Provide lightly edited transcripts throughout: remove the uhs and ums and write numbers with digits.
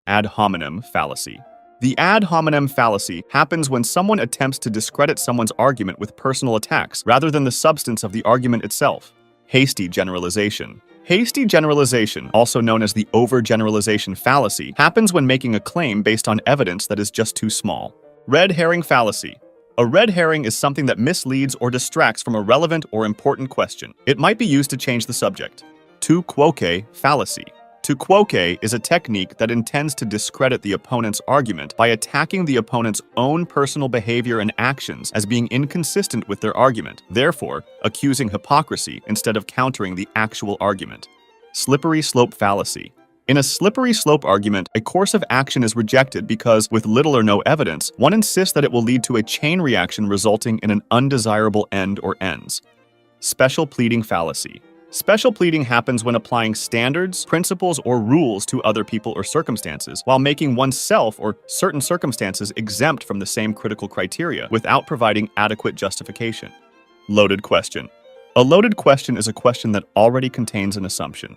Ad hominem fallacy. The ad hominem fallacy happens when someone attempts to discredit someone's argument with personal attacks rather than the substance of the argument itself. Hasty generalization. Hasty generalization, also known as the overgeneralization fallacy, happens when making a claim based on evidence that is just too small. Red herring fallacy. A red herring is something that misleads or distracts from a relevant or important question. It might be used to change the subject. Tu quoque fallacy. Tu quoque is a technique that intends to discredit the opponent's argument by attacking the opponent's own personal behavior and actions as being inconsistent with their argument, therefore accusing hypocrisy instead of countering the actual argument. Slippery slope fallacy. In a slippery slope argument, a course of action is rejected because, with little or no evidence, one insists that it will lead to a chain reaction resulting in an undesirable end or ends. Special pleading fallacy. Special pleading happens when applying standards, principles, or rules to other people or circumstances, while making oneself or certain circumstances exempt from the same critical criteria without providing adequate justification. Loaded question. A loaded question is a question that already contains an assumption.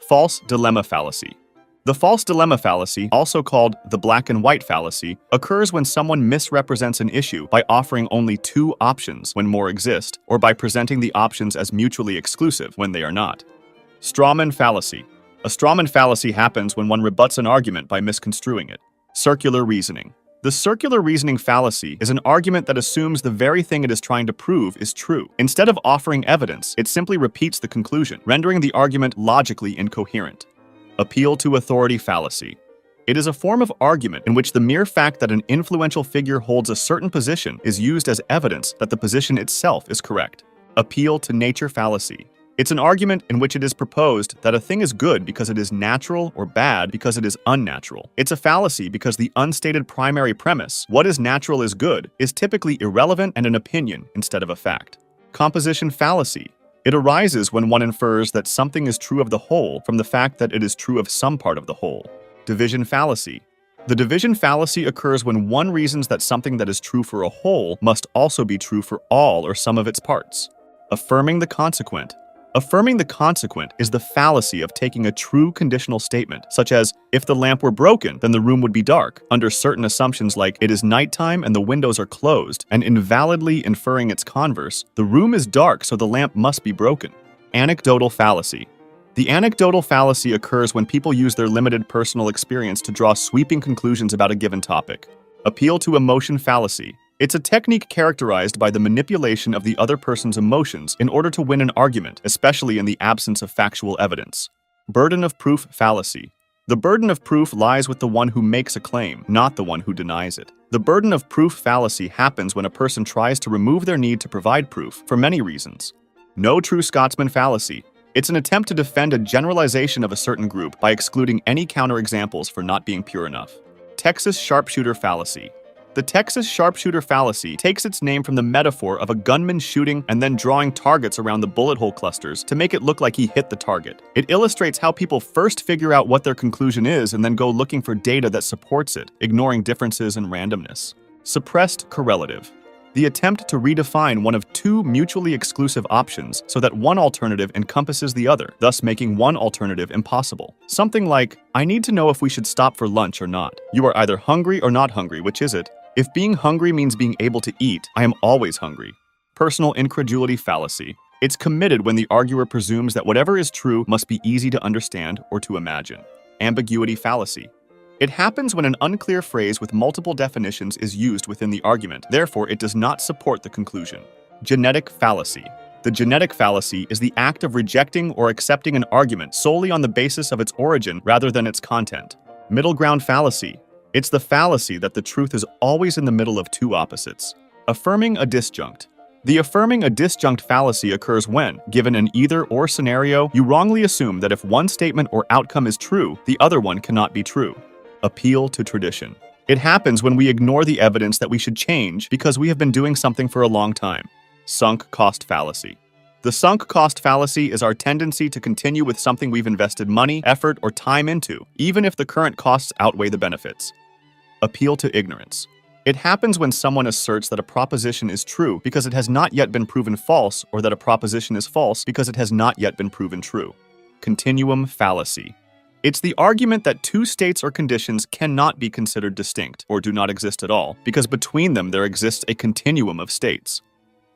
False dilemma fallacy. The false dilemma fallacy, also called the black and white fallacy, occurs when someone misrepresents an issue by offering only two options when more exist, or by presenting the options as mutually exclusive when they are not. Strawman fallacy. A strawman fallacy happens when one rebuts an argument by misconstruing it. Circular reasoning. The circular reasoning fallacy is an argument that assumes the very thing it is trying to prove is true. Instead of offering evidence, it simply repeats the conclusion, rendering the argument logically incoherent. Appeal to authority fallacy. It is a form of argument in which the mere fact that an influential figure holds a certain position is used as evidence that the position itself is correct. Appeal to nature fallacy. It's an argument in which it is proposed that a thing is good because it is natural or bad because it is unnatural. It's a fallacy because the unstated primary premise, what is natural is good, is typically irrelevant and an opinion instead of a fact. Composition fallacy. It arises when one infers that something is true of the whole from the fact that it is true of some part of the whole. Division fallacy. The division fallacy occurs when one reasons that something that is true for a whole must also be true for all or some of its parts. Affirming the consequent. Affirming the consequent is the fallacy of taking a true conditional statement, such as, if the lamp were broken, then the room would be dark, under certain assumptions like it is nighttime and the windows are closed, and invalidly inferring its converse, the room is dark so the lamp must be broken. Anecdotal fallacy. The anecdotal fallacy occurs when people use their limited personal experience to draw sweeping conclusions about a given topic. Appeal to emotion fallacy. It's a technique characterized by the manipulation of the other person's emotions in order to win an argument, especially in the absence of factual evidence. Burden of proof fallacy. The burden of proof lies with the one who makes a claim, not the one who denies it. The burden of proof fallacy happens when a person tries to remove their need to provide proof for many reasons. No true Scotsman fallacy. It's an attempt to defend a generalization of a certain group by excluding any counterexamples for not being pure enough. Texas sharpshooter fallacy. The Texas sharpshooter fallacy takes its name from the metaphor of a gunman shooting and then drawing targets around the bullet hole clusters to make it look like he hit the target. It illustrates how people first figure out what their conclusion is and then go looking for data that supports it, ignoring differences and randomness. Suppressed correlative. The attempt to redefine one of two mutually exclusive options so that one alternative encompasses the other, thus making one alternative impossible. Something like, I need to know if we should stop for lunch or not. You are either hungry or not hungry, which is it? If being hungry means being able to eat, I am always hungry. Personal incredulity fallacy. It's committed when the arguer presumes that whatever is true must be easy to understand or to imagine. Ambiguity fallacy. It happens when an unclear phrase with multiple definitions is used within the argument, therefore it does not support the conclusion. Genetic fallacy. The genetic fallacy is the act of rejecting or accepting an argument solely on the basis of its origin rather than its content. Middle ground fallacy. It's the fallacy that the truth is always in the middle of two opposites. Affirming a disjunct. The affirming a disjunct fallacy occurs when, given an either-or scenario, you wrongly assume that if one statement or outcome is true, the other one cannot be true. Appeal to tradition. It happens when we ignore the evidence that we should change because we have been doing something for a long time. Sunk cost fallacy. The sunk cost fallacy is our tendency to continue with something we've invested money, effort, or time into, even if the current costs outweigh the benefits. Appeal to ignorance. It happens when someone asserts that a proposition is true because it has not yet been proven false, or that a proposition is false because it has not yet been proven true. Continuum fallacy. It's the argument that two states or conditions cannot be considered distinct, or do not exist at all, because between them there exists a continuum of states.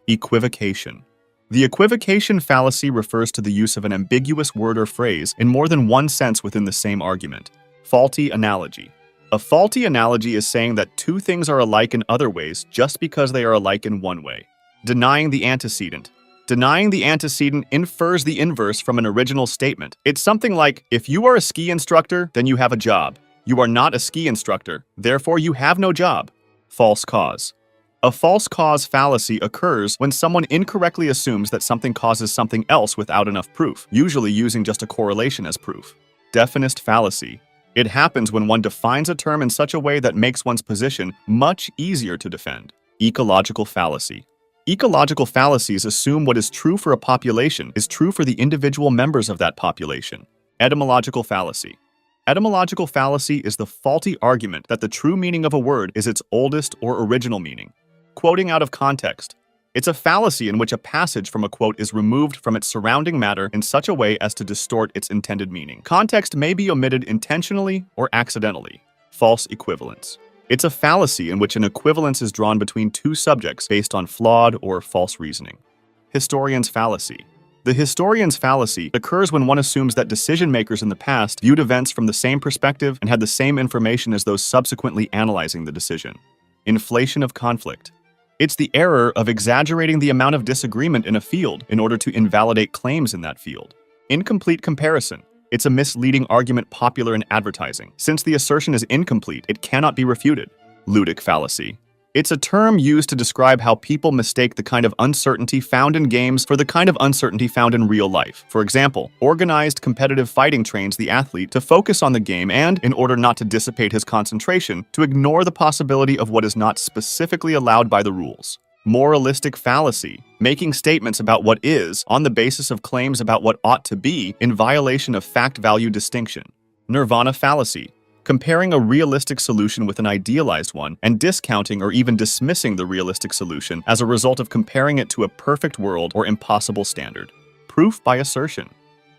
Equivocation. The equivocation fallacy refers to the use of an ambiguous word or phrase in more than one sense within the same argument. Faulty analogy. A faulty analogy is saying that two things are alike in other ways just because they are alike in one way. Denying the antecedent. Denying the antecedent infers the inverse from an original statement. It's something like, if you are a ski instructor, then you have a job. You are not a ski instructor, therefore you have no job. False cause. A false cause fallacy occurs when someone incorrectly assumes that something causes something else without enough proof, usually using just a correlation as proof. Definist fallacy. It happens when one defines a term in such a way that makes one's position much easier to defend. Ecological fallacy. Ecological fallacies assume what is true for a population is true for the individual members of that population. Etymological fallacy. Etymological fallacy is the faulty argument that the true meaning of a word is its oldest or original meaning. Quoting out of context. It's a fallacy in which a passage from a quote is removed from its surrounding matter in such a way as to distort its intended meaning. Context may be omitted intentionally or accidentally. False equivalence. It's a fallacy in which an equivalence is drawn between two subjects based on flawed or false reasoning. Historian's fallacy. The historian's fallacy occurs when one assumes that decision-makers in the past viewed events from the same perspective and had the same information as those subsequently analyzing the decision. Inflation of conflict. It's the error of exaggerating the amount of disagreement in a field in order to invalidate claims in that field. Incomplete comparison. It's a misleading argument popular in advertising. Since the assertion is incomplete, it cannot be refuted. Ludic fallacy. It's a term used to describe how people mistake the kind of uncertainty found in games for the kind of uncertainty found in real life. For example, organized competitive fighting trains the athlete to focus on the game and, in order not to dissipate his concentration, to ignore the possibility of what is not specifically allowed by the rules. Moralistic fallacy, making statements about what is on the basis of claims about what ought to be in violation of fact-value distinction. Nirvana fallacy, comparing a realistic solution with an idealized one and discounting or even dismissing the realistic solution as a result of comparing it to a perfect world or impossible standard. Proof by assertion.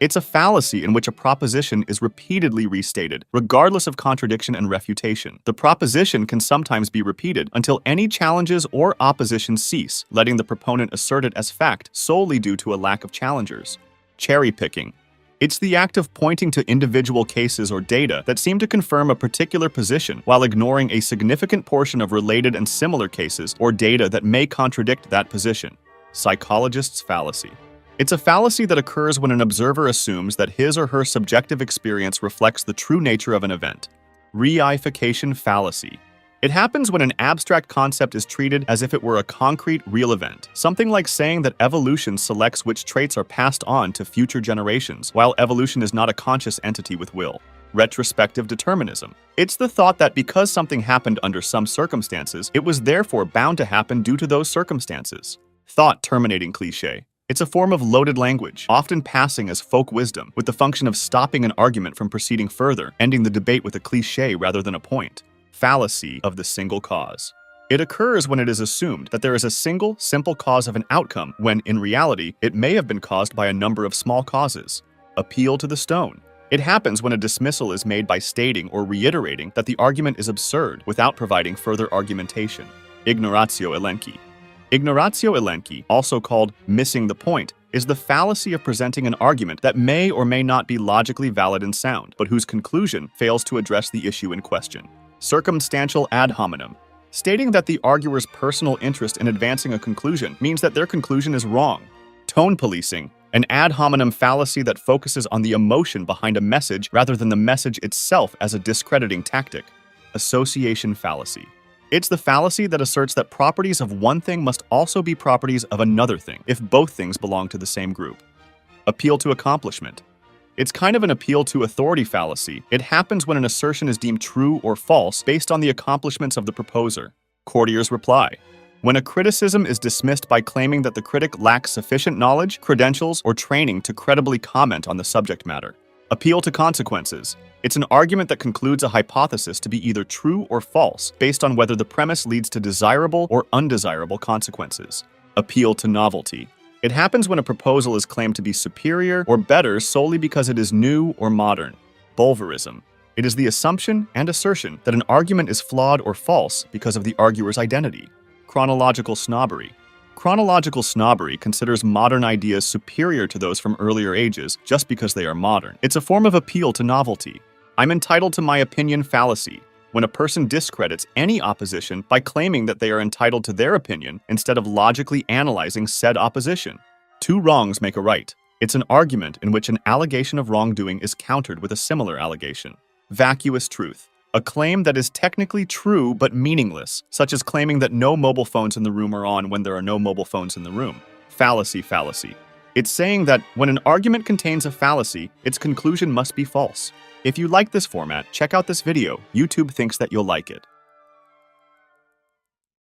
It's a fallacy in which a proposition is repeatedly restated, regardless of contradiction and refutation. The proposition can sometimes be repeated until any challenges or opposition cease, letting the proponent assert it as fact solely due to a lack of challengers. Cherry picking. It's the act of pointing to individual cases or data that seem to confirm a particular position while ignoring a significant portion of related and similar cases or data that may contradict that position. Psychologist's fallacy. It's a fallacy that occurs when an observer assumes that his or her subjective experience reflects the true nature of an event. Reification fallacy. It happens when an abstract concept is treated as if it were a concrete, real event. Something like saying that evolution selects which traits are passed on to future generations, while evolution is not a conscious entity with will. Retrospective determinism. It's the thought that because something happened under some circumstances, it was therefore bound to happen due to those circumstances. Thought-terminating cliché. It's a form of loaded language, often passing as folk wisdom, with the function of stopping an argument from proceeding further, ending the debate with a cliché rather than a point. Fallacy of the single cause. It occurs when it is assumed that there is a single, simple cause of an outcome, when, in reality, it may have been caused by a number of small causes. Appeal to the stone. It happens when a dismissal is made by stating or reiterating that the argument is absurd without providing further argumentation. Ignoratio elenchi. Ignoratio elenchi, also called missing the point, is the fallacy of presenting an argument that may or may not be logically valid and sound, but whose conclusion fails to address the issue in question. Circumstantial ad hominem. Stating that the arguer's personal interest in advancing a conclusion means that their conclusion is wrong. Tone policing, an ad hominem fallacy that focuses on the emotion behind a message rather than the message itself as a discrediting tactic. Association fallacy. It's the fallacy that asserts that properties of one thing must also be properties of another thing if both things belong to the same group. Appeal to accomplishment. It's kind of an appeal to authority fallacy. It happens when an assertion is deemed true or false based on the accomplishments of the proposer. Courtier's reply. When a criticism is dismissed by claiming that the critic lacks sufficient knowledge, credentials, or training to credibly comment on the subject matter. Appeal to consequences. It's an argument that concludes a hypothesis to be either true or false based on whether the premise leads to desirable or undesirable consequences. Appeal to novelty. It happens when a proposal is claimed to be superior or better solely because it is new or modern. Bulverism. It is the assumption and assertion that an argument is flawed or false because of the arguer's identity. Chronological snobbery. Chronological snobbery considers modern ideas superior to those from earlier ages just because they are modern. It's a form of appeal to novelty. I'm entitled to my opinion fallacy, when a person discredits any opposition by claiming that they are entitled to their opinion instead of logically analyzing said opposition. Two wrongs make a right. It's an argument in which an allegation of wrongdoing is countered with a similar allegation. Vacuous truth. A claim that is technically true but meaningless, such as claiming that no mobile phones in the room are on when there are no mobile phones in the room. Fallacy. It's saying that when an argument contains a fallacy, its conclusion must be false. If you like this format, check out this video. YouTube thinks that you'll like it.